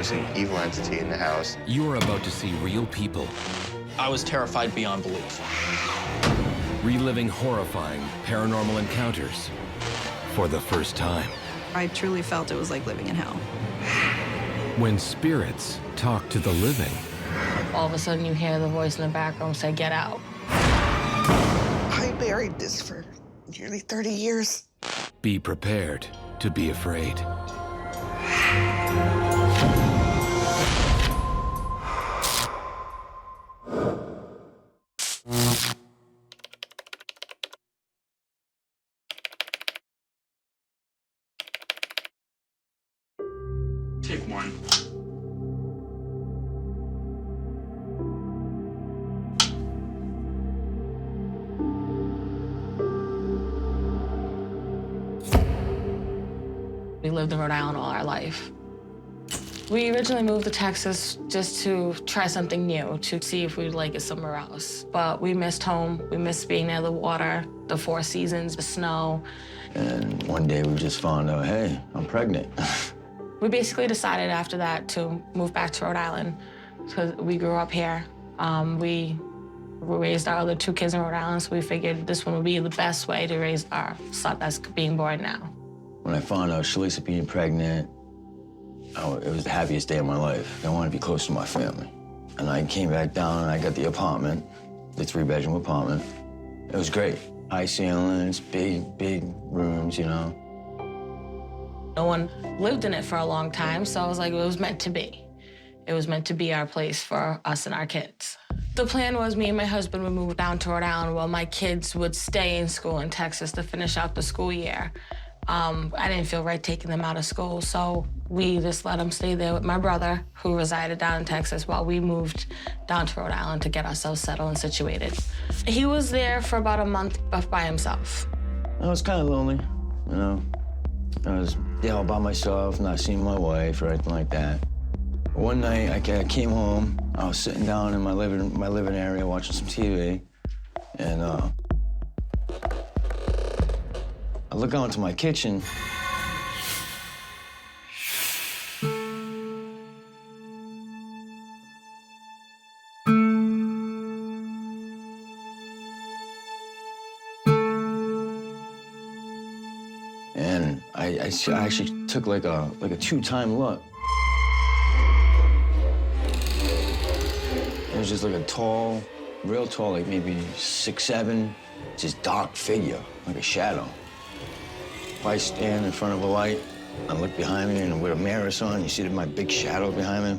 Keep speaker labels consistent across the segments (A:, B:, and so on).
A: there's an evil entity in the house.
B: You are about to see real people
C: I was terrified beyond belief.
B: reliving horrifying paranormal encounters for the first time.
D: I truly felt it was like living in hell.
B: When spirits talk to the living,
E: All of a sudden, you hear the voice in the background say, "Get out."
F: I buried this for nearly 30 years.
B: be prepared to be afraid.
C: Take one.
E: We lived in Rhode Island all our life. We originally moved to Texas just to try something new, to see if we'd like it somewhere else. But we missed home. We missed being near the water, the four seasons, the snow.
G: And one day we just found out, hey, I'm pregnant.
E: We basically decided after that to move back to Rhode Island because we grew up here. We raised our other two kids in Rhode Island, so we figured this one would be the best way to raise our son that's being born now.
G: When I found out Shalisa being pregnant, it was the happiest day of my life. I wanted to be close to my family. And I came back down and I got the apartment, the 3-bedroom apartment. It was great. High ceilings, big rooms, you know.
E: No one lived in it for a long time, so I was like, it was meant to be. It was meant to be our place for us and our kids. The plan was me and my husband would move down to Rhode Island while my kids would stay in school in Texas to finish out the school year. I didn't feel right taking them out of school, so we just let them stay there with my brother, who resided down in Texas, while we moved down to Rhode Island to get ourselves settled and situated. He was there for about a month by himself.
G: I was kind of lonely, you know. I was all by myself, not seeing my wife or anything like that. One night, I came home. I was sitting down in my living area watching some TV, and I look out into my kitchen. And I actually took like a 2-time look. It was just like a tall, real tall, like maybe 6'7", just dark figure, like a shadow. If I stand in front of a light, I look behind me, and with a mirror on, you see my big shadow behind me.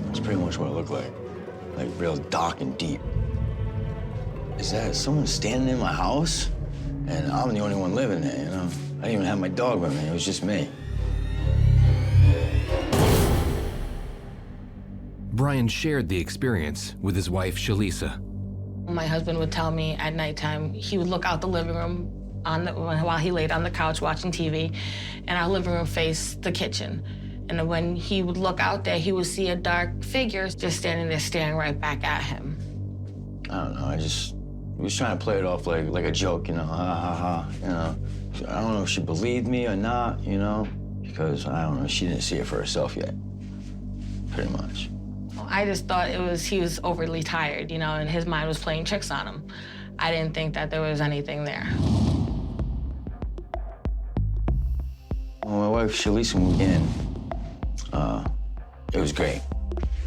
G: That's pretty much what it looked like real dark and deep. Is that someone standing in my house? And I'm the only one living there, you know? I didn't even have my dog with me, it was just me.
B: Brian shared the experience with his wife, Shalisa.
E: My husband would tell me at nighttime, he would look out the living room while he laid on the couch watching TV, and our living room faced the kitchen. And when he would look out there, he would see a dark figure just standing there staring right back at him.
G: I don't know, he was trying to play it off like a joke, you know, ha, ha, ha, you know. I don't know if she believed me or not, you know, because, I don't know, she didn't see it for herself yet, pretty much.
E: I just thought he was overly tired, you know, and his mind was playing tricks on him. I didn't think that there was anything there.
G: When my wife, Shalisa, moved in, it was great.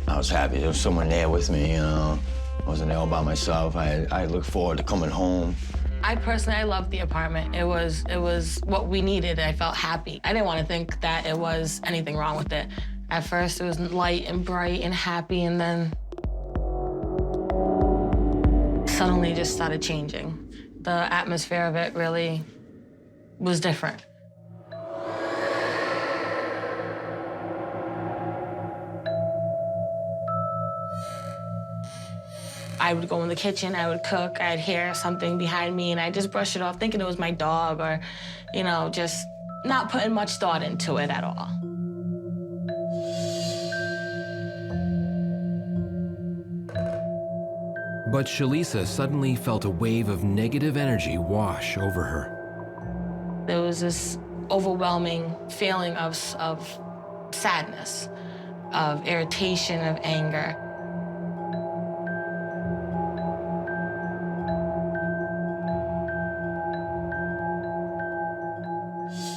G: I was happy. There was someone there with me, you know. I wasn't there all by myself. I looked forward to coming home.
E: I loved the apartment. It was what we needed. I felt happy. I didn't want to think that it was anything wrong with it. At first, it was light and bright and happy, and then suddenly it just started changing. The atmosphere of it really was different. I would go in the kitchen, I would cook, I'd hear something behind me, and I'd just brush it off, thinking it was my dog, or, you know, just not putting much thought into it at all.
B: But Shalisa suddenly felt a wave of negative energy wash over her.
E: There was this overwhelming feeling of sadness. of irritation, of anger.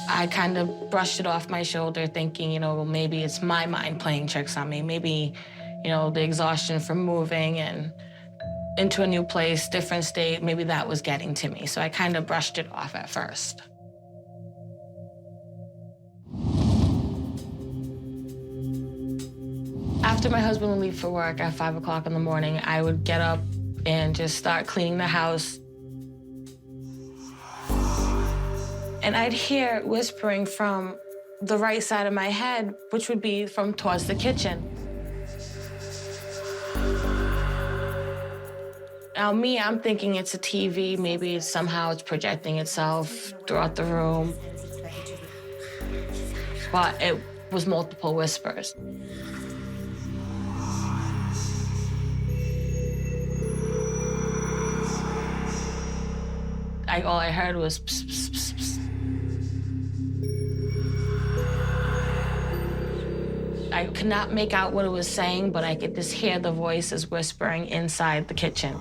E: I kind of brushed it off my shoulder thinking, well, maybe it's my mind playing tricks on me. Maybe, the exhaustion from moving and into a new place, different state, maybe that was getting to me. So I kind of brushed it off at first. After my husband would leave for work at 5 o'clock in the morning, I would get up and just start cleaning the house. And I'd hear whispering from the right side of my head, which would be from towards the kitchen. Now, I'm thinking it's a TV. Maybe somehow it's projecting itself throughout the room. But it was multiple whispers. All I heard was pss, pss, pss, pss. I could not make out what it was saying, but I could just hear the voices whispering inside the kitchen.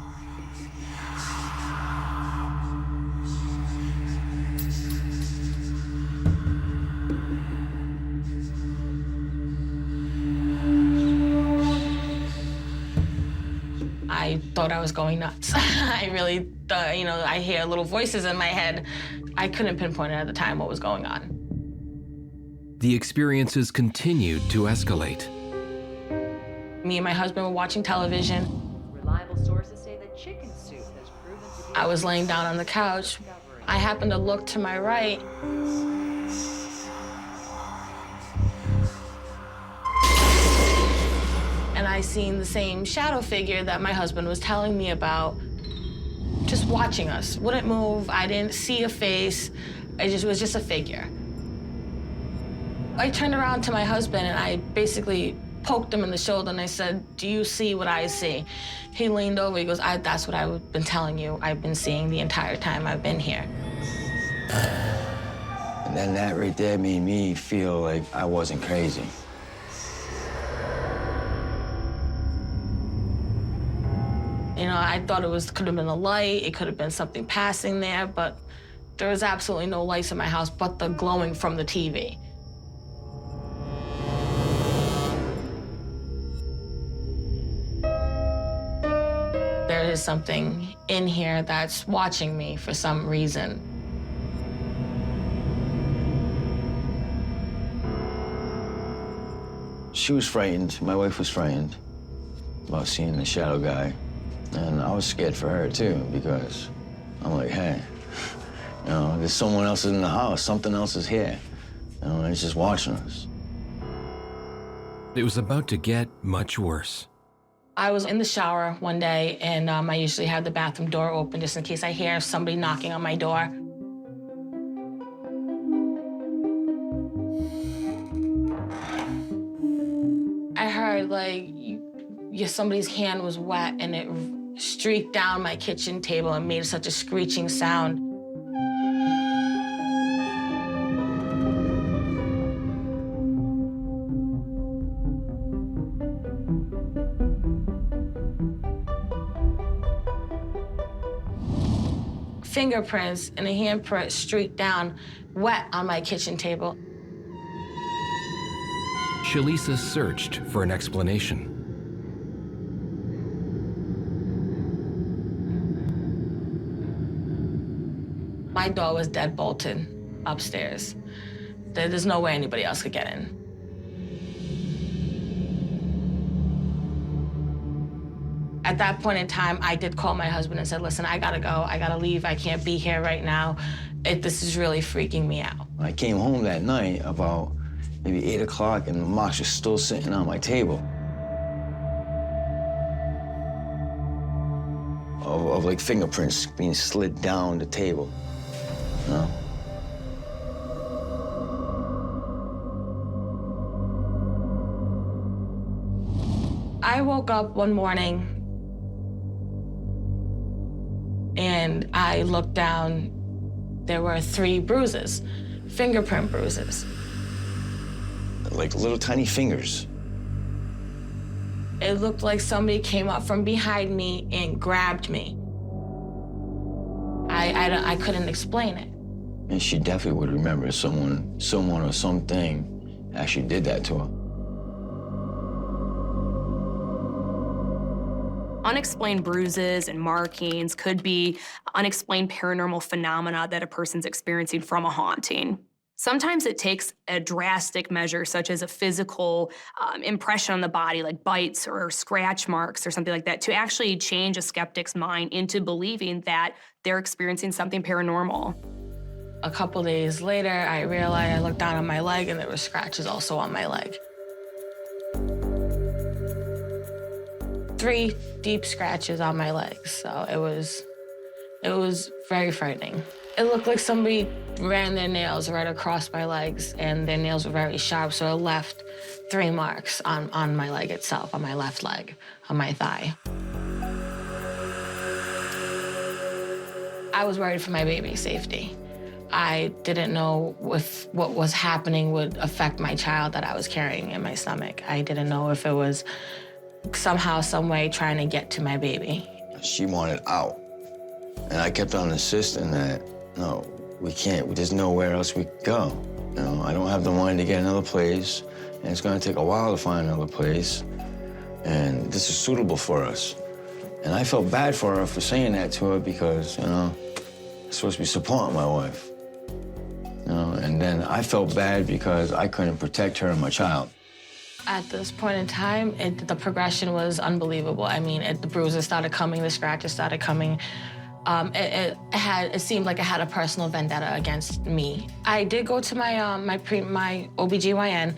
E: I thought I was going nuts. I really thought, I hear little voices in my head. I couldn't pinpoint it at the time what was going on.
B: The experiences continued to escalate.
E: Me and my husband were watching television.
H: Reliable sources say that chicken soup has proven to be...
E: I was laying down on the couch. I happened to look to my right. And I seen the same shadow figure that my husband was telling me about, just watching us. Wouldn't move. I didn't see a face. It was just a figure. I turned around to my husband and I basically poked him in the shoulder and I said, "Do you see what I see?" He leaned over, he goes, "That's what I've been telling you. I've been seeing the entire time I've been here."
G: And then that right there made me feel like I wasn't crazy.
E: I thought could have been a light, it could have been something passing there, but there was absolutely no lights in my house but the glowing from the TV. There is something in here that's watching me for some reason.
G: She was frightened, my wife was frightened about seeing the shadow guy. And I was scared for her too, because I'm like, hey, there's someone else in the house, something else is here. It's just watching us.
B: It was about to get much worse.
E: I was in the shower one day, and I usually have the bathroom door open just in case I hear somebody knocking on my door. I heard somebody's hand was wet and it streaked down my kitchen table and made such a screeching sound. Fingerprints and a handprint streaked down, wet on my kitchen table.
B: Shalisa searched for an explanation.
E: My door was dead bolted upstairs. There's no way anybody else could get in. At that point in time, I did call my husband and said, "Listen, I gotta go. I gotta leave. I can't be here right now. This is really freaking me out."
G: I came home that night about maybe 8 o'clock, and the box was still sitting on my table. Of like fingerprints being slid down the table.
E: I woke up one morning and I looked down. There were 3 bruises, fingerprint bruises.
G: Like little tiny fingers.
E: It looked like somebody came up from behind me and grabbed me. I couldn't explain it.
G: And she definitely would remember someone or something actually did that to her.
I: Unexplained bruises and markings could be unexplained paranormal phenomena that a person's experiencing from a haunting. Sometimes it takes a drastic measure, such as a physical impression on the body, like bites or scratch marks or something like that, to actually change a skeptic's mind into believing that they're experiencing something paranormal.
E: A couple days later, I realized, I looked down on my leg and there were scratches also on my leg. 3 deep scratches on my legs, so it was very frightening. It looked like somebody ran their nails right across my legs, and their nails were very sharp, so it left 3 marks on my leg itself, on my left leg, on my thigh. I was worried for my baby's safety. I didn't know if what was happening would affect my child that I was carrying in my stomach. I didn't know if it was somehow, some way trying to get to my baby.
G: She wanted out. And I kept on insisting that, no, we can't, there's nowhere else we could go. You know, I don't have the money to get another place, and it's gonna take a while to find another place, and this is suitable for us. And I felt bad for her for saying that to her because, you know, I'm supposed to be supporting my wife. You know, and then I felt bad because I couldn't protect her and my child.
E: At this point in time, the progression was unbelievable. I mean, the bruises started coming, the scratches started coming. It seemed like it had a personal vendetta against me. I did go to my my OBGYN.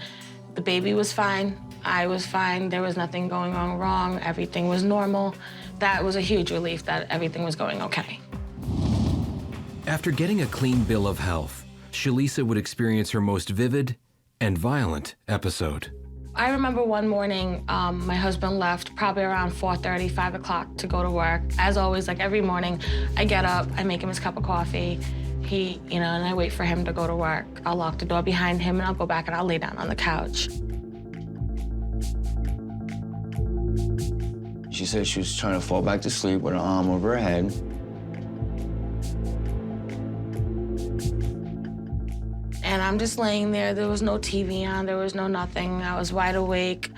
E: The baby was fine. I was fine. There was nothing going on wrong. Everything was normal. That was a huge relief that everything was going okay.
B: After getting a clean bill of health, Shalisa would experience her most vivid and violent episode.
E: I remember one morning, my husband left probably around 4:30, 5 o'clock to go to work. As always, like every morning, I get up, I make him his cup of coffee, and I wait for him to go to work. I'll lock the door behind him and I'll go back and I'll lay down on the couch.
G: She said she was trying to fall back to sleep with her arm over her head.
E: And I'm just laying there. There was no TV on. There was no nothing. I was wide awake.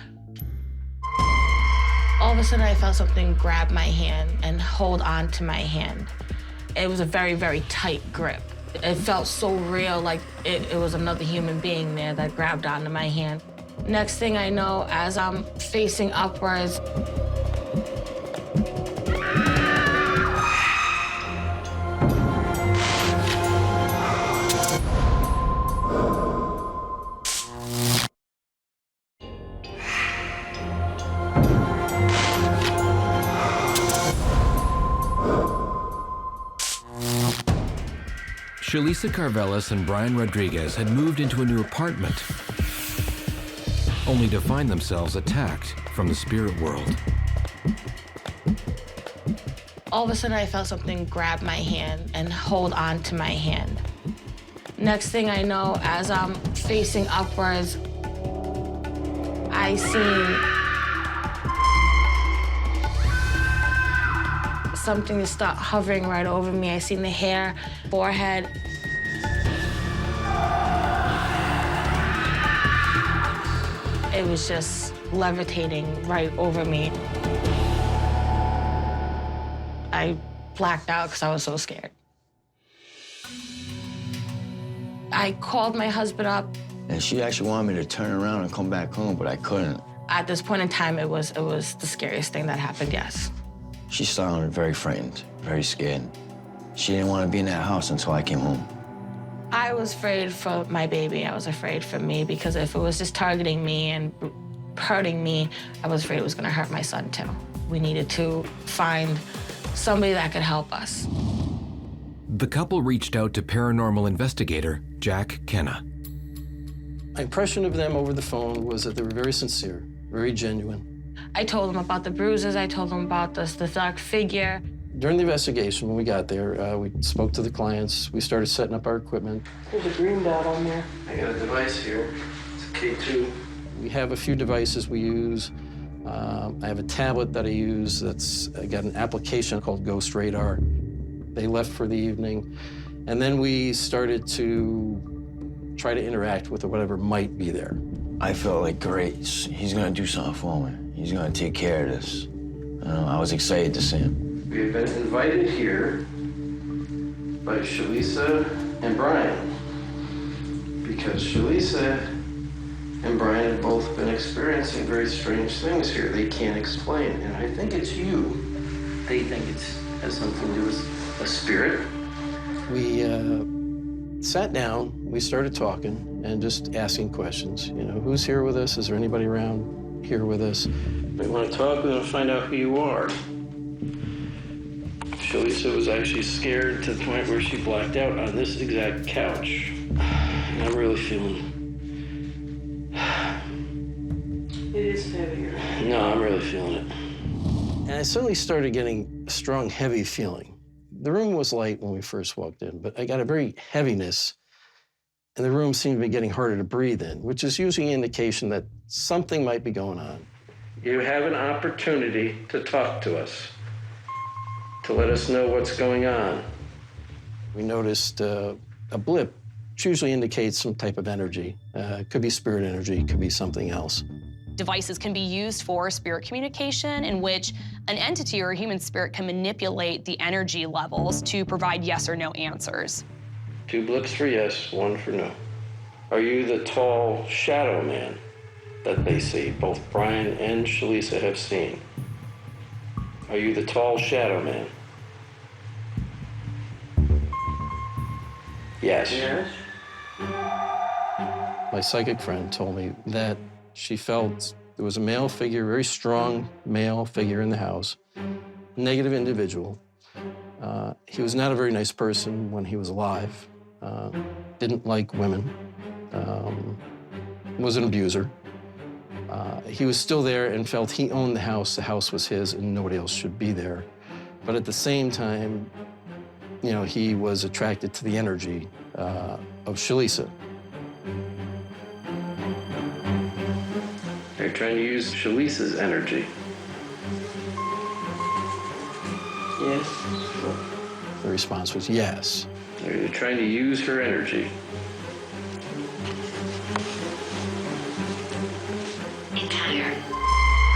E: All of a sudden, I felt something grab my hand and hold on to my hand. It was a very, very tight grip. It felt so real, like it was another human being there that grabbed onto my hand. Next thing I know, as I'm facing upwards,
B: Shalisa Carvelis and Brian Rodriguez had moved into a new apartment, only to find themselves attacked from the spirit world.
E: all of a sudden I felt something grab my hand and hold on to my hand. Next thing I know, as I'm facing upwards, I see something to start hovering right over me. I seen the hair, forehead. It was just levitating right over me. I blacked out because I was so scared. I called my husband up.
G: And she actually wanted me to turn around and come back home, but I couldn't.
E: At this point in time, it was the scariest thing that happened, yes.
G: She sounded very frightened, very scared. She didn't want to be in that house until I came home.
E: I was afraid for my baby. I was afraid for me because if it was just targeting me and hurting me, I was afraid it was going to hurt my son, too. We needed to find somebody that could help us.
B: The couple reached out to paranormal investigator Jack Kenna.
J: My impression of them over the phone was that they were very sincere, very genuine.
E: I told them about the bruises. I told them about the dark figure.
J: During the investigation, when we got there, we spoke to the clients. We started setting up our equipment.
E: There's a green dot on there.
J: I got a device here. It's a K2. We have a few devices we use. I have a tablet that I use that's got an application called Ghost Radar. They left for the evening, and then we started to try to interact with whatever might be there.
G: I felt like, great, he's gonna do something for me. He's gonna take care of this. I was excited to see him.
J: We have been invited here by Shalisa and Brian, because Shalisa and Brian have both been experiencing very strange things here they can't explain, and I think it's you. They think it has something to do with a spirit. We sat down, we started talking and just asking questions. You know, who's here with us? Is there anybody around here with us? We want to talk, we want to find out who you are. Shalisa was actually scared to the point where she blacked out on this exact couch. And I'm really feeling...
F: It is heavier.
J: No, I'm really feeling it. And I suddenly started getting a strong, heavy feeling. The room was light when we first walked in, but I got a very heaviness, and the room seemed to be getting harder to breathe in, which is usually an indication that something might be going on. You have an opportunity to talk to us, to let us know what's going on. We noticed a blip, which usually indicates some type of energy. It could be spirit energy, it could be something else.
I: Devices can be used for spirit communication, in which an entity or a human spirit can manipulate the energy levels to provide yes or no answers.
J: 2 blips for yes, 1 for no. Are you the tall shadow man that they see, both Brian and Shalisa have seen? Are you the tall shadow man? Yes. Yes. My psychic friend told me that she felt there was a male figure, very strong male figure in the house, negative individual. He was not a very nice person when he was alive, didn't like women, was an abuser. He was still there and felt he owned the house was his, and nobody else should be there. But at the same time, you know, he was attracted to the energy of Shalisa. They're trying to use Shalisa's energy. Yes. The response was yes. They're trying to use her energy.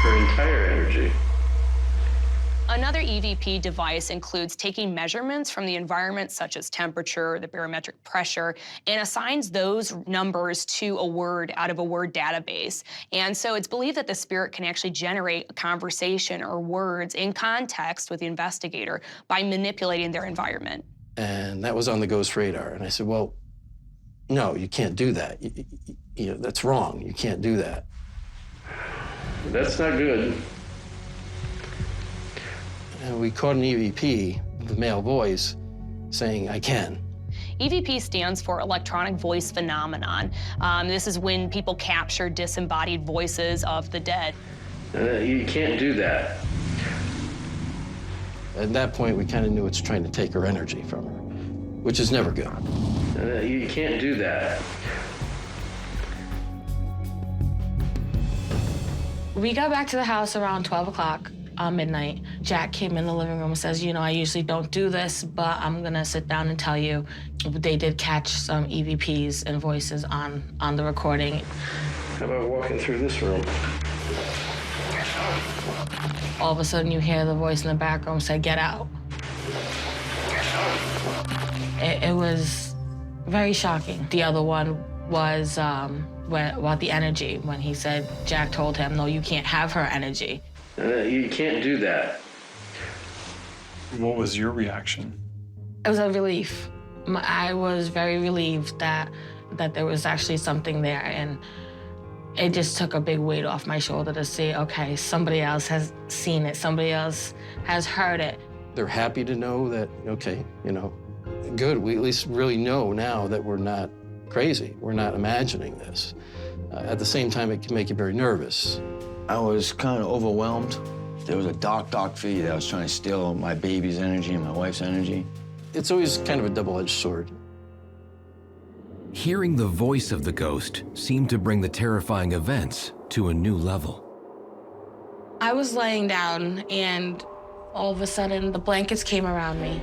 J: Her entire energy.
I: Another EVP device includes taking measurements from the environment, such as temperature, the barometric pressure, and assigns those numbers to a word out of a word database. And so it's believed that the spirit can actually generate a conversation or words in context with the investigator by manipulating their environment.
J: And that was on the Ghost Radar. And I said, well, no, you can't do that. You know, that's wrong. You can't do that. That's not good. And we caught an EVP, the male voice, saying, I can.
I: EVP stands for Electronic Voice Phenomenon. This is when people capture disembodied voices of the dead.
J: You can't do that. At that point, we kind of knew it's trying to take her energy from her, which is never good. You can't do that.
E: We got back to the house around 12 o'clock. Midnight. Jack came in the living room and says, you know, I usually don't do this, but I'm gonna sit down and tell you. They did catch some EVPs and voices on the recording.
J: How about walking through this room?
E: All of a sudden you hear the voice in the back room say, get out. It was very shocking. The other one was about the energy, when he said, Jack told him, no, you can't have her energy.
J: You can't do that.
K: What was your reaction?
E: It was a relief. I was very relieved that there was actually something there, and it just took a big weight off my shoulder to see, okay, somebody else has seen it, somebody else has heard it.
J: They're happy to know that, okay, you know, good, we at least really know now that we're not crazy, we're not imagining this. At the same time, it can make you very nervous.
G: I was kind of overwhelmed. There was a dark, dark figure that was trying to steal my baby's energy and my wife's energy.
J: It's always kind of a double-edged sword.
B: Hearing the voice of the ghost seemed to bring the terrifying events to a new level.
E: I was laying down, and all of a sudden, the blankets came around me.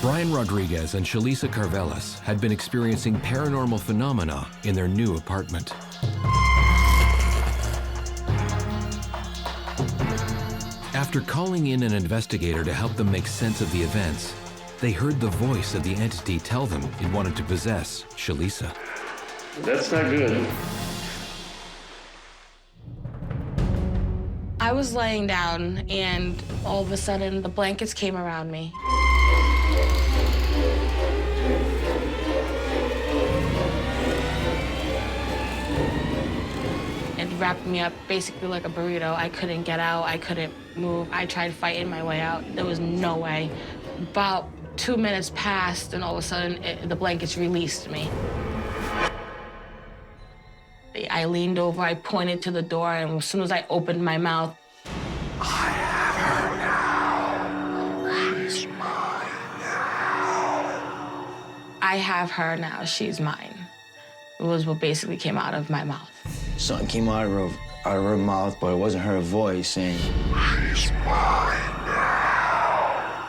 B: Brian Rodriguez and Shalisa Carvelis had been experiencing paranormal phenomena in their new apartment. After calling in an investigator to help them make sense of the events, they heard the voice of the entity tell them it wanted to possess Shalisa.
J: That's not good.
E: I was laying down, and all of a sudden, the blankets came around me. It wrapped me up basically like a burrito. I couldn't get out. I couldn't move. I tried fighting my way out. There was no way. About 2 minutes passed, and all of a sudden, the blankets released me. I leaned over, I pointed to the door, and as soon as I opened my mouth,
A: I have her now. She's mine now.
E: I have her now, she's mine. It was what basically came out of my mouth.
G: Something came out of her mouth, but it wasn't her voice saying,
A: She's mine now.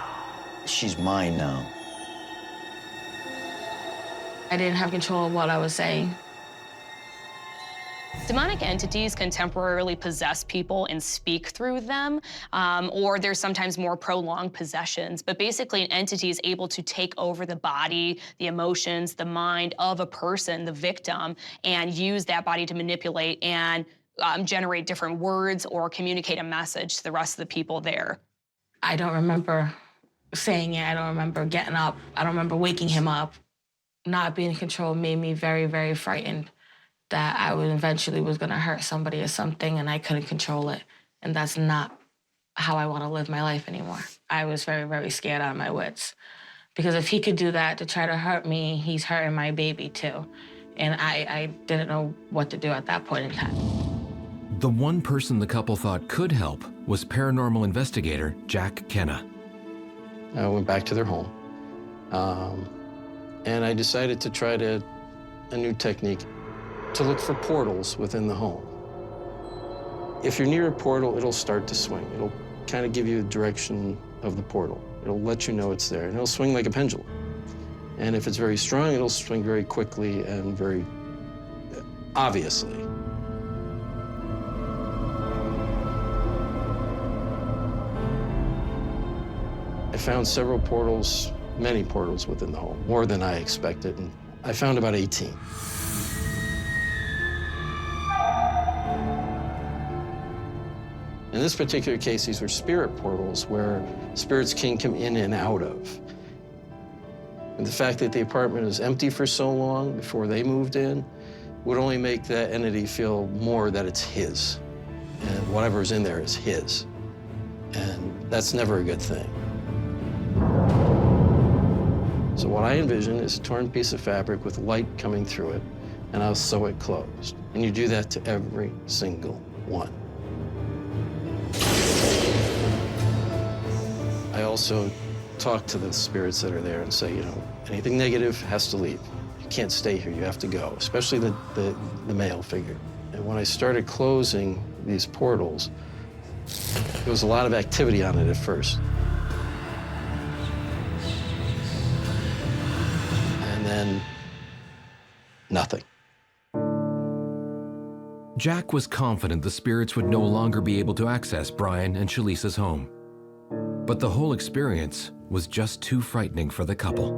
G: she's mine now.
E: I didn't have control of what I was saying.
I: Demonic entities can temporarily possess people and speak through them, or there's sometimes more prolonged possessions. But basically, an entity is able to take over the body, the emotions, the mind of a person, the victim, and use that body to manipulate and generate different words or communicate a message to the rest of the people there.
E: I don't remember saying it. I don't remember getting up. I don't remember waking him up. Not being in control made me very, very frightened that I eventually was gonna hurt somebody or something, and I couldn't control it. And that's not how I wanna live my life anymore. I was very, very scared out of my wits. Because if he could do that to try to hurt me, he's hurting my baby too. And I didn't know what to do at that point in time.
B: The one person the couple thought could help was paranormal investigator Jack Kenna.
J: I went back to their home, and I decided to try a new technique to look for portals within the home. If you're near a portal, it'll start to swing. It'll kind of give you the direction of the portal. It'll let you know it's there, and it'll swing like a pendulum. And if it's very strong, it'll swing very quickly and very obviously. I found several portals, many portals within the home, more than I expected, and I found about 18. In this particular case, these were spirit portals where spirits can come in and out of. And the fact that the apartment was empty for so long before they moved in would only make that entity feel more that it's his. And whatever's in there is his. And that's never a good thing. So what I envision is a torn piece of fabric with light coming through it, and I'll sew it closed. And you do that to every single one. I also talk to the spirits that are there and say, you know, anything negative has to leave. You can't stay here, you have to go, especially the male figure. And when I started closing these portals, there was a lot of activity on it at first. And then, nothing.
B: Jack was confident the spirits would no longer be able to access Brian and Shalisa's home. But the whole experience was just too frightening for the couple.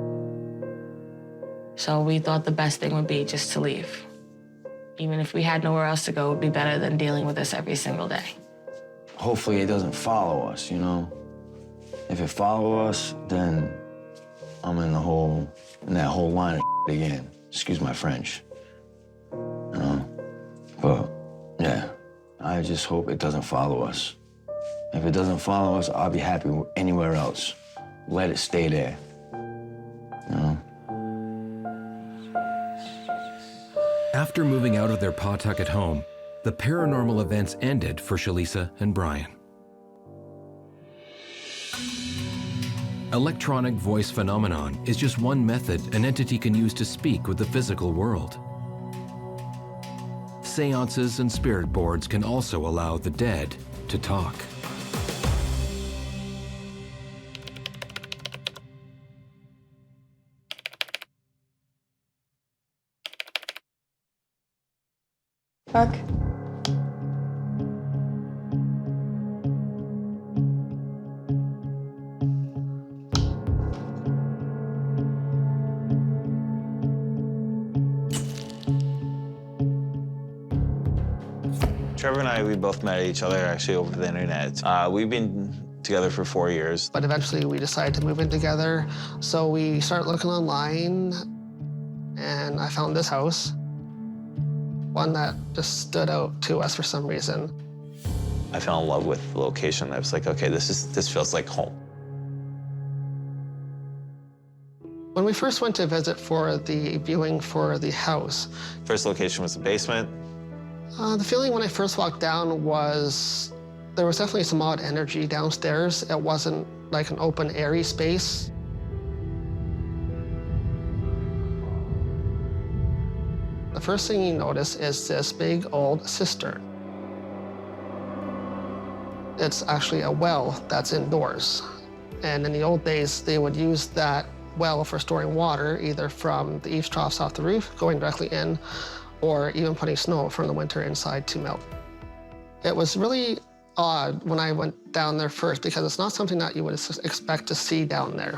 E: So we thought the best thing would be just to leave. Even if we had nowhere else to go, it would be better than dealing with this every single day.
G: Hopefully it doesn't follow us, you know? If it follows us, then I'm in that whole line of again. Excuse my French. You know? But, yeah, I just hope it doesn't follow us. If it doesn't follow us, I'll be happy anywhere else. let it stay there. You know?
B: After moving out of their Pawtucket home, the paranormal events ended for Shalisa and Brian. Electronic voice phenomenon is just one method an entity can use to speak with the physical world. Seances and spirit boards can also allow the dead to talk.
L: Buck.
M: Trevor and I, we both met each other actually over the internet. We've been together for 4 years.
F: But eventually we decided to move in together. So we started looking online, and I found this house. One that just stood out to us for some reason.
M: I fell in love with the location. I was like, okay, this feels like home.
F: When we first went to visit for the viewing for the house,
M: First location was the basement.
F: the feeling when I first walked down was there was definitely some odd energy downstairs. It wasn't like an open, airy space. The first thing you notice is this big old cistern. It's actually a well that's indoors. And in the old days, they would use that well for storing water, either from the eaves troughs off the roof, going directly in, or even putting snow from the winter inside to melt. It was really odd when I went down there first, because it's not something that you would expect to see down there.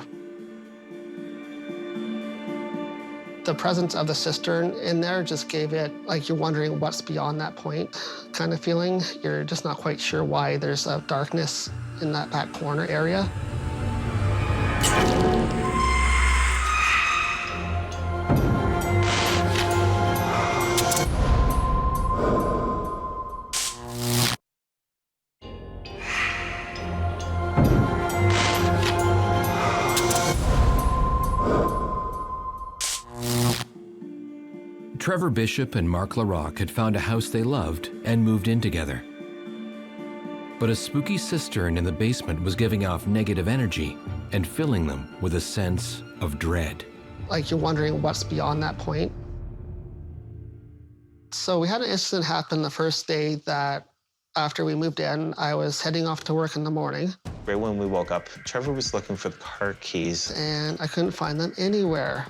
F: The presence of the cistern in there just gave it, like you're wondering what's beyond that point kind of feeling. You're just not quite sure why there's a darkness in that back corner area.
B: Trevor Bishop and Mark LaRock had found a house they loved and moved in together. But a spooky cistern in the basement was giving off negative energy and filling them with a sense of dread.
F: Like you're wondering what's beyond that point. So we had an incident happen the first day that after we moved in, I was heading off to work in the morning.
M: Right when we woke up, Trevor was looking for the car keys.
F: And I couldn't find them anywhere.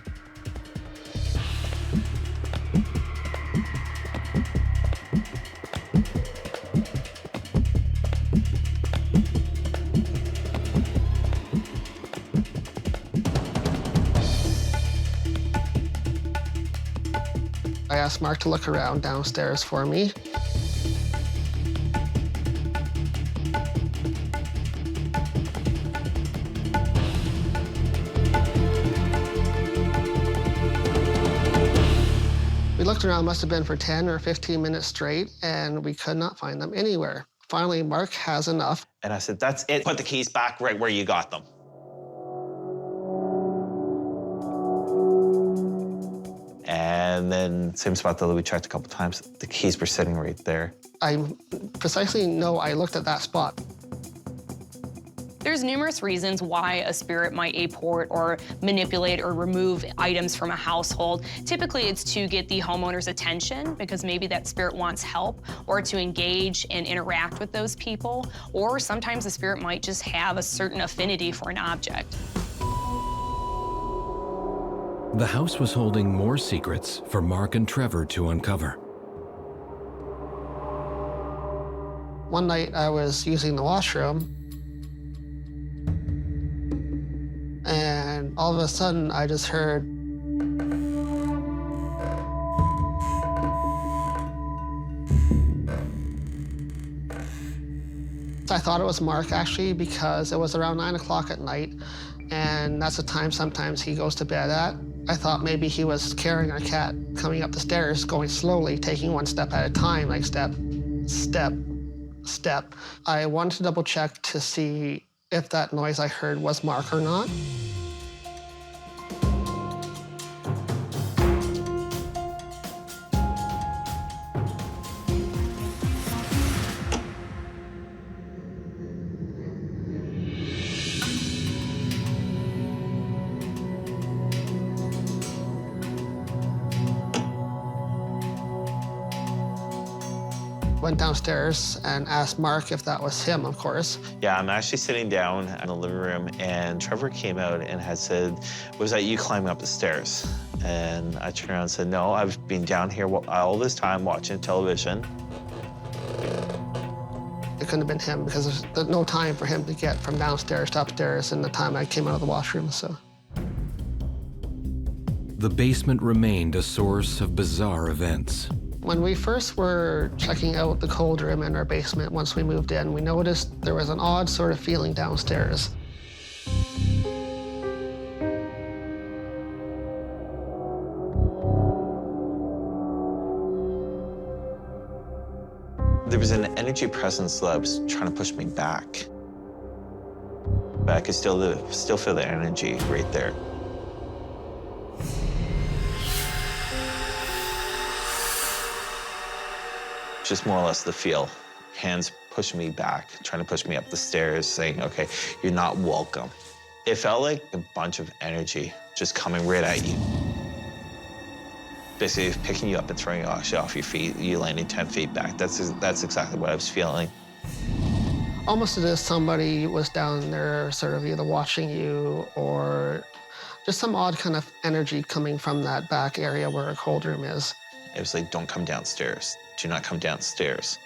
F: I asked Mark to look around downstairs for me. We looked around, must have been for 10 or 15 minutes straight, and we could not find them anywhere. Finally, Mark has enough.
M: And I said, that's it. Put the keys back right where you got them. And then same spot that we checked a couple times, the keys were sitting right there.
F: I precisely know I looked at that spot.
I: There's numerous reasons why a spirit might apport or manipulate or remove items from a household. Typically, it's to get the homeowner's attention because maybe that spirit wants help, or to engage and interact with those people, or sometimes the spirit might just have a certain affinity for an object.
B: The house was holding more secrets for Mark and Trevor to uncover.
F: One night I was using the washroom, and all of a sudden I just heard I thought it was Mark actually, because it was around 9 o'clock at night, and that's the time sometimes he goes to bed at. I thought maybe he was carrying our cat coming up the stairs, going slowly, taking one step at a time, like step, step, step. I wanted to double check to see if that noise I heard was Mark or not. Went downstairs and asked Mark if that was him, of course.
M: Yeah, I'm actually sitting down in the living room, and Trevor came out and had said, "Was that you climbing up the stairs?" And I turned around and said, "No, I've been down here all this time watching television."
F: It couldn't have been him because there's no time for him to get from downstairs to upstairs in the time I came out of the washroom, so.
B: The basement remained a source of bizarre events.
F: When we first were checking out the cold room in our basement once we moved in, we noticed there was an odd sort of feeling downstairs.
M: There was an energy presence that was trying to push me back. But I could still feel the energy right there. Just more or less the feel. Hands pushing me back, trying to push me up the stairs, saying, "Okay, you're not welcome." It felt like a bunch of energy just coming right at you. Basically picking you up and throwing you actually off your feet, you landing 10 feet back. That's exactly what I was feeling.
F: Almost as if somebody was down there sort of either watching you or just some odd kind of energy coming from that back area where a cold room is.
M: It was like, "Don't come downstairs. Do not come downstairs."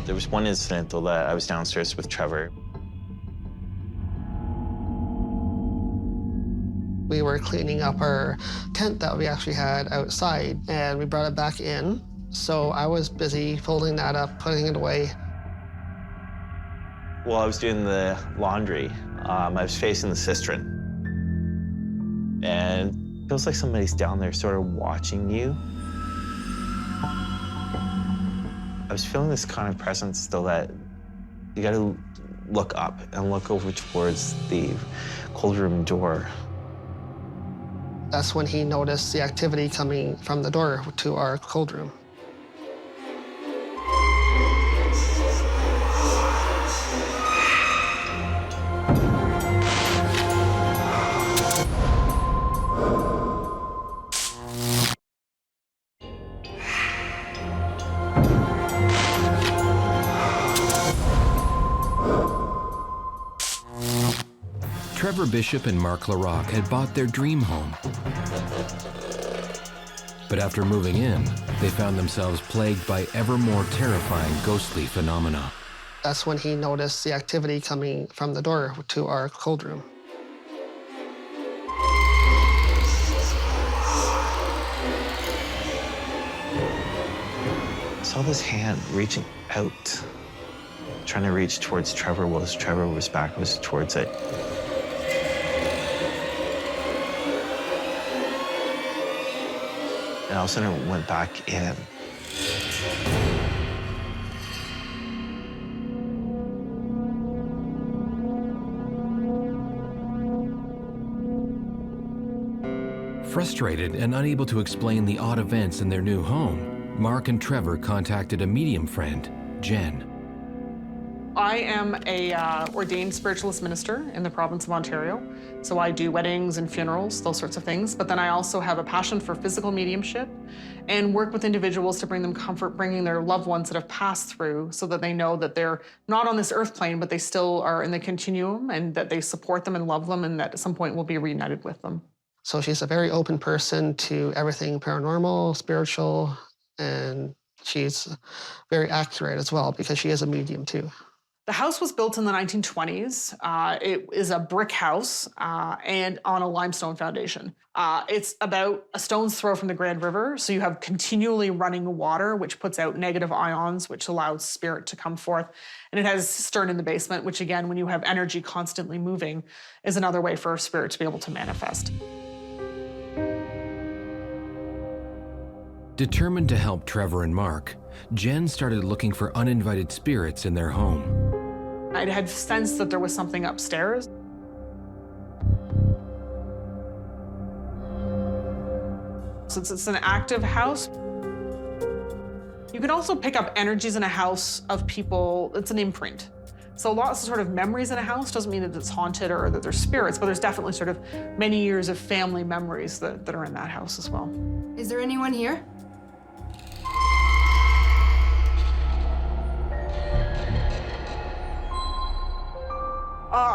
M: There was one incident, though, that I was downstairs with Trevor.
F: We were cleaning up our tent that we actually had outside, and we brought it back in. So I was busy folding that up, putting it away.
M: While I was doing the laundry, I was facing the cistern. And it feels like somebody's down there sort of watching you. I was feeling this kind of presence still that you gotta look up and look over towards the cold room door.
F: That's when he noticed the activity coming from the door to our cold room.
B: Trevor Bishop and Mark LaRock had bought their dream home. But after moving in, they found themselves plagued by ever more terrifying ghostly phenomena.
F: That's when he noticed the activity coming from the door to our cold room.
M: I saw this hand reaching out, trying to reach towards Trevor while Trevor was back was towards it. And all of a sudden it went back in.
B: Frustrated and unable to explain the odd events in their new home, Mark and Trevor contacted a medium friend, Jen.
N: I am a ordained spiritualist minister in the province of Ontario. So I do weddings and funerals, those sorts of things. But then I also have a passion for physical mediumship and work with individuals to bring them comfort, bringing their loved ones that have passed through so that they know that they're not on this earth plane, but they still are in the continuum and that they support them and love them and that at some point we'll be reunited with them.
F: So she's a very open person to everything paranormal, spiritual, and she's very accurate as well because she is a medium too.
N: The house was built in the 1920s. It is a brick house and on a limestone foundation. It's about a stone's throw from the Grand River, so you have continually running water, which puts out negative ions, which allows spirit to come forth. And it has a cistern in the basement, which again, when you have energy constantly moving, is another way for a spirit to be able to manifest.
B: Determined to help Trevor and Mark, Jen started looking for uninvited spirits in their home.
N: I had sensed that there was something upstairs. Since it's an active house, you can also pick up energies in a house of people. It's an imprint. So lots of sort of memories in a house doesn't mean that it's haunted or that there's spirits, but there's definitely sort of many years of family memories that are in that house as well.
L: Is there anyone here?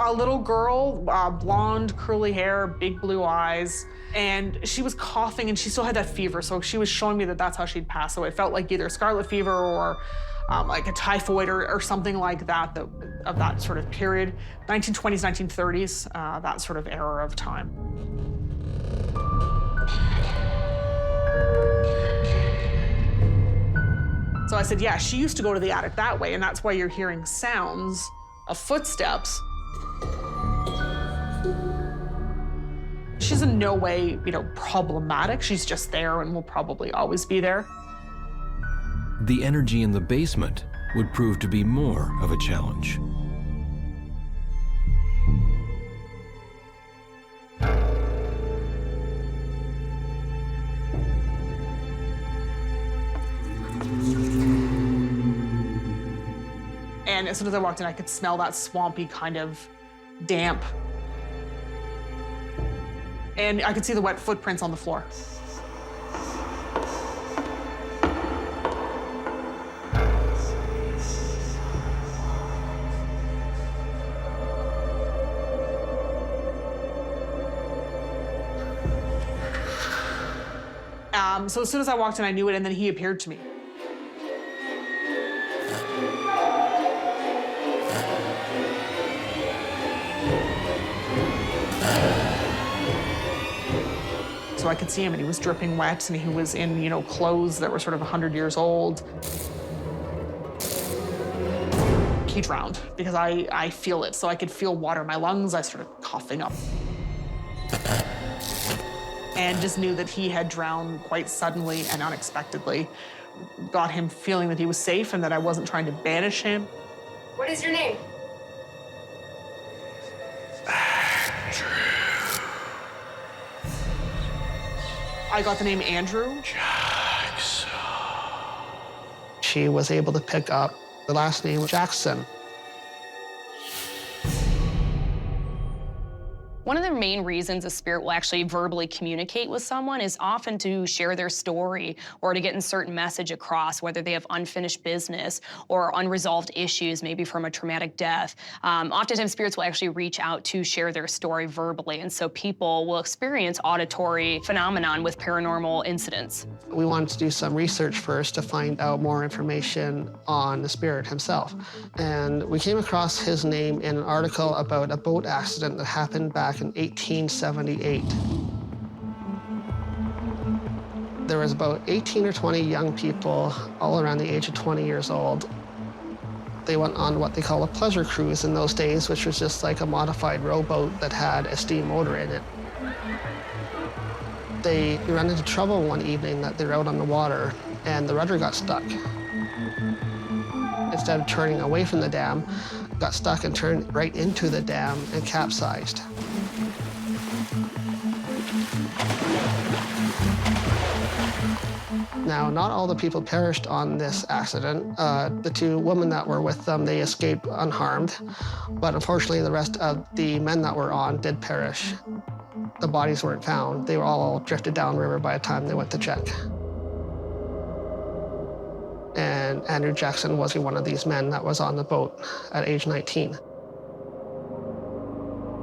N: A little girl, blonde, curly hair, big blue eyes, and she was coughing and she still had that fever, so she was showing me that that's how she'd passed. So it felt like either scarlet fever or like a typhoid or something like that, of that sort of period. 1920s, 1930s, that sort of era of time. So I said, yeah, she used to go to the attic that way, and that's why you're hearing sounds of footsteps. She's in no way, problematic. She's just there and will probably always be there.
B: The energy in the basement would prove to be more of a challenge.
N: And as soon as I walked in, I could smell that swampy kind of damp. And I could see the wet footprints on the floor. So as soon as I walked in, I knew it, and then he appeared to me. So I could see him, and he was dripping wet, and he was in, clothes that were sort of 100 years old. He drowned because I feel it, so I could feel water in my lungs. I started coughing up. And just knew that he had drowned quite suddenly and unexpectedly. Got him feeling that he was safe and that I wasn't trying to banish him.
L: What is your name?
N: I got the name Andrew.
A: Jackson.
F: She was able to pick up the last name Jackson.
I: One of the main reasons a spirit will actually verbally communicate with someone is often to share their story or to get a certain message across, whether they have unfinished business or unresolved issues, maybe from a traumatic death. Oftentimes, spirits will actually reach out to share their story verbally, and so people will experience auditory phenomenon with paranormal incidents.
F: We wanted to do some research first to find out more information on the spirit himself. And we came across his name in an article about a boat accident that happened back in 1878. There was about 18 or 20 young people, all around the age of 20 years old. They went on what they call a pleasure cruise in those days, which was just like a modified rowboat that had a steam motor in it. They ran into trouble one evening that they were out on the water, and the rudder got stuck. Instead of turning away from the dam, got stuck and turned right into the dam and capsized. Now, not all the people perished on this accident. The two women that were with them, they escaped unharmed, but unfortunately the rest of the men that were on did perish. The bodies weren't found. They were all drifted downriver by the time they went to check. And Andrew Jackson was one of these men that was on the boat at age 19.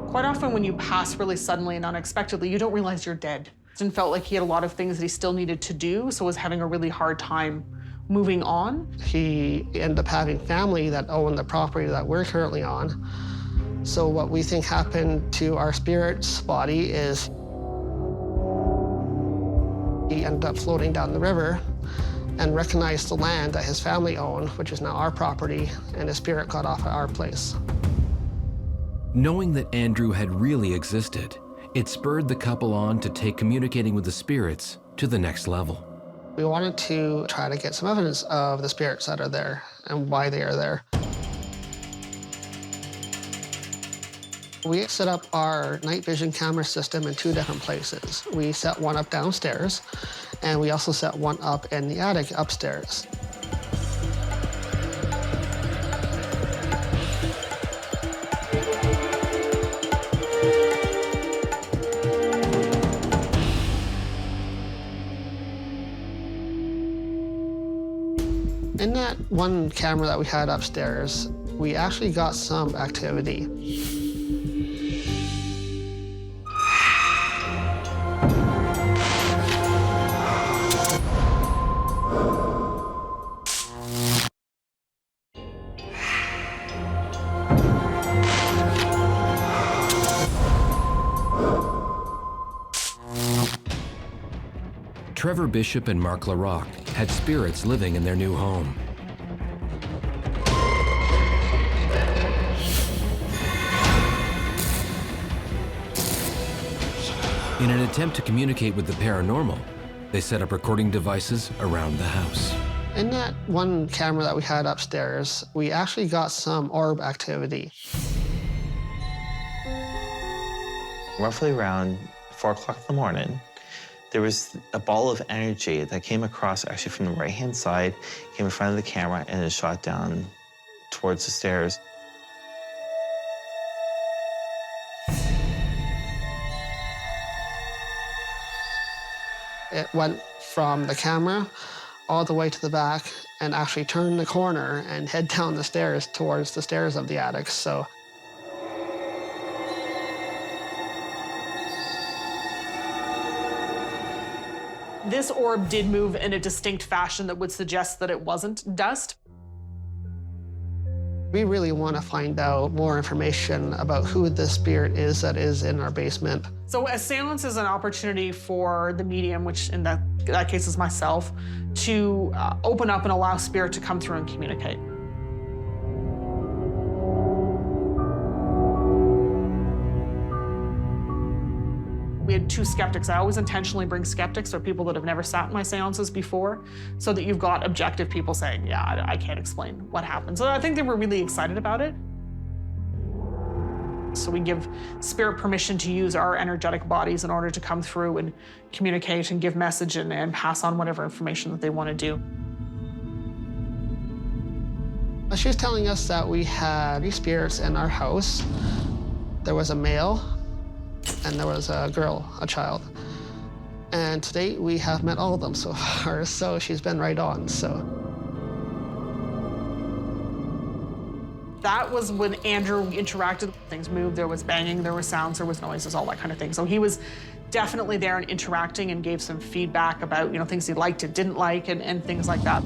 N: Quite often when you pass really suddenly and unexpectedly, you don't realize you're dead. And felt like he had a lot of things that he still needed to do, so was having a really hard time moving on. He ended up having family that owned the property that we're currently on. So what we think happened to our spirit's body is he ended up floating down the river and recognized the land that his family owned, which is now our property, and his spirit got off at our place.
B: Knowing that Andrew had really existed, it spurred the couple on to take communicating with the spirits to the next level.
F: We wanted to try to get some evidence of the spirits that are there and why they are there. We set up our night vision camera system in 2 different places. We set one up downstairs, and we also set one up in the attic upstairs. In that one camera that we had upstairs, we actually got some activity.
B: Trevor Bishop and Mark LaRock had spirits living in their new home. In an attempt to communicate with the paranormal, they set up recording devices around the house.
F: In that one camera that we had upstairs, we actually got some orb activity.
M: Roughly around 4 o'clock in the morning, there was a ball of energy that came across actually from the right-hand side, came in front of the camera, and it shot down towards the stairs.
F: It went from the camera all the way to the back and actually turned the corner and head down the stairs towards the stairs of the attic. So
N: this orb did move in a distinct fashion that would suggest that it wasn't dust.
F: we really want to find out more information about who the spirit is that is in our basement.
N: So a seance is an opportunity for the medium, which in that case is myself, to open up and allow spirit to come through and communicate. We had 2 skeptics. I always intentionally bring skeptics or people that have never sat in my seances before so that you've got objective people saying, yeah, I can't explain what happened. So I think they were really excited about it. So we give spirit permission to use our energetic bodies in order to come through and communicate and give message and pass on whatever information that they want to do.
F: She was telling us that we had 3 spirits in our house. There was a male, and there was a girl, a child. And to date, we have met all of them so far, so she's been right on, so.
N: That was when Andrew interacted. Things moved, there was banging, there was sounds, there was noises, all that kind of thing. So he was definitely there and interacting and gave some feedback about, things he liked and didn't like and things like that.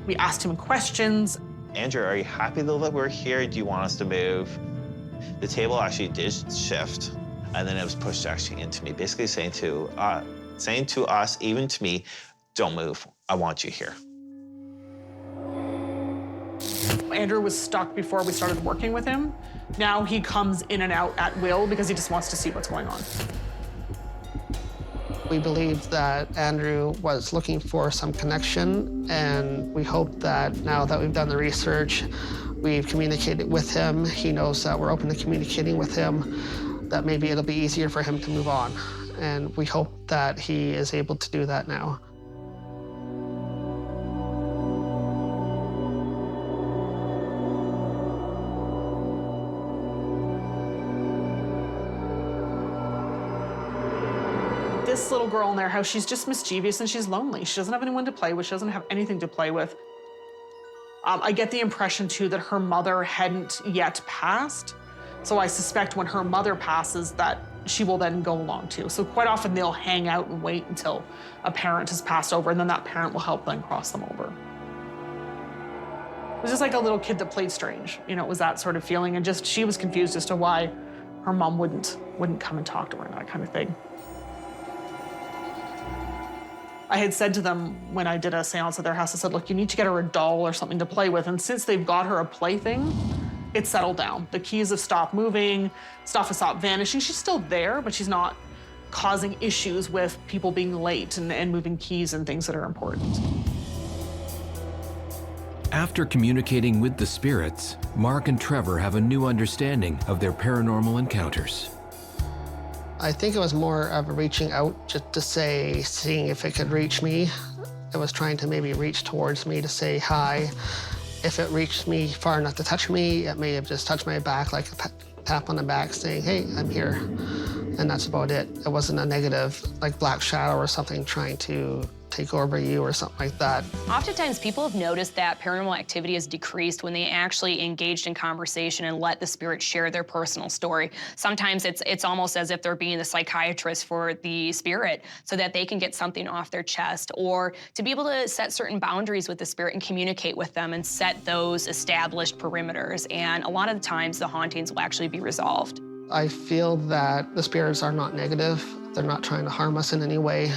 N: We asked him questions.
M: Andrew, are you happy that we're here? Do you want us to move? The table actually did shift, and then it was pushed actually into me, basically saying to us, even to me, don't move, I want you here.
N: Andrew was stuck before we started working with him. Now he comes in and out at will because he just wants to see what's going on.
F: We believe that Andrew was looking for some connection, and we hope that now that we've done the research, we've communicated with him, he knows that we're open to communicating with him, that maybe it'll be easier for him to move on. And we hope that he is able to do that now.
N: This little girl in their house, she's just mischievous and she's lonely. She doesn't have anyone to play with. She doesn't have anything to play with. I get the impression, too, that her mother hadn't yet passed. So I suspect when her mother passes that she will then go along, too. So quite often they'll hang out and wait until a parent has passed over, and then that parent will help them cross them over. It was just like a little kid that played strange. It was that sort of feeling, and just she was confused as to why her mom wouldn't come and talk to her and that kind of thing. I had said to them when I did a seance at their house, I said, look, you need to get her a doll or something to play with. And since they've got her a plaything, it's settled down. The keys have stopped moving, stuff has stopped vanishing. She's still there, but she's not causing issues with people being late and moving keys and things that are important.
B: After communicating with the spirits, Mark and Trevor have a new understanding of their paranormal encounters.
F: I think it was more of a reaching out just to say, seeing if it could reach me. It was trying to maybe reach towards me to say hi. If it reached me far enough to touch me, it may have just touched my back, like a tap on the back saying, hey, I'm here. And that's about it. It wasn't a negative, like black shadow or something trying to take over you or something like that.
I: Oftentimes, people have noticed that paranormal activity has decreased when they actually engaged in conversation and let the spirit share their personal story. Sometimes it's almost as if they're being the psychiatrist for the spirit so that they can get something off their chest, or to be able to set certain boundaries with the spirit and communicate with them and set those established perimeters. And a lot of the times, the hauntings will actually be resolved.
F: I feel that the spirits are not negative. They're not trying to harm us in any way.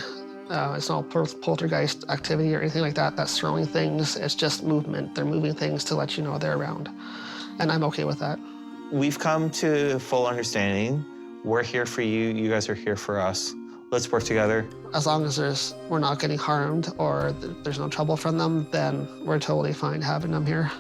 F: It's not poltergeist activity or anything like that that's throwing things. It's just movement. They're moving things to let you know they're around. And I'm okay with that.
M: We've come to full understanding. We're here for you. You guys are here for us. Let's work together.
F: As long as we're not getting harmed or there's no trouble from them, then we're totally fine having them here.